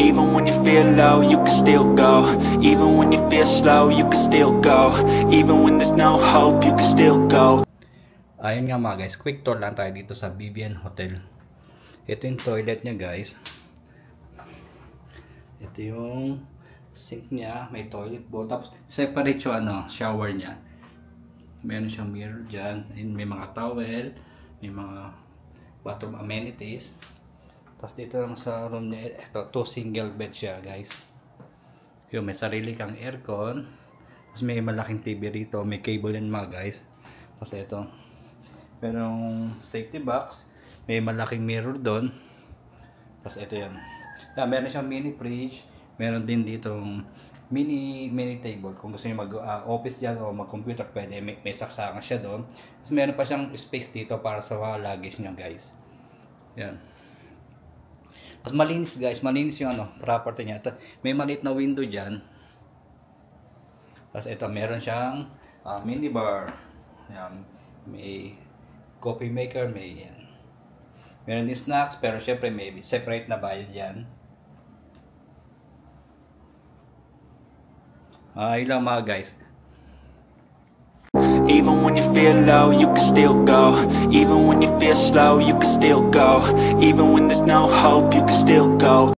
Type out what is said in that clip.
Even when you feel low, you can still go. Even when you feel slow, you can still go. Even when there's no hope, you can still go. Ayun nga mga guys, quick tour lang tayo dito sa BBN Hotel. Ito yung toilet niya guys. Ito yung sink niya, may toilet bowl. Tapos separate yung shower niya. Meron siyang mirror dyan. May mga towel, may mga bathroom amenities. Tapos dito lang sa room niya, ito, 2 single bed siya guys. Yung may sarili kang aircon. Tapos may malaking TV rito, may cable yan mga guys. Tapos ito, merong safety box, may malaking mirror doon. Tapos ito yan. Meron siyang mini fridge, meron din ditong mini table. Kung gusto niyo mag-office dyan o mag-computer, pwede, may saksakan siya doon. Tapos meron pa siyang space dito para sa mga luggage niya guys. Yan. Mas malinis guys, malinis yung property niya. Ito, may maliit na window dyan. Tapos ito, meron siyang mini bar. Yan. May coffee maker, may yan. Meron din snacks, pero syempre may separate na bayad yan. Yun lang mga guys. Even when you feel low, you can still go. Even when you feel slow, you can still go. Even when there's no hope, you can still go.